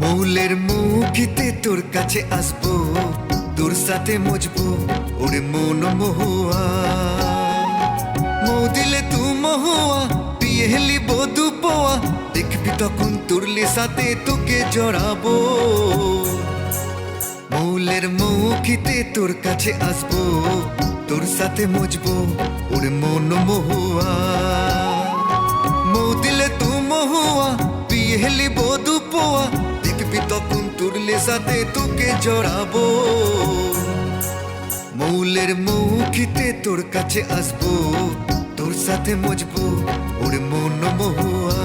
মৌলের মুখিতে তোর কাছে আসবো, তোর সাথে মজবো ওরে মন মহুয়া। মৌ দিলে তু মহুয়া, পিয়ে হেলি বধু পোয়া, দেখবি তখন তুরলে সাথে তোকে জড়াবো। মৌলের মুখিতে তোর কাছে আসবো, তোর সাথে মজবো ওরে মন মহুয়া। মৌ দিলে তু মহুয়া, পিয়ে হেলি বধু পোয়া, দেখবি তখন তুরলে সাথে তোকে জড়াবো। মৌলের মুখিতে তোর কাছে আসবো, তোর সাথে মজবো ওরে মন মহুয়া।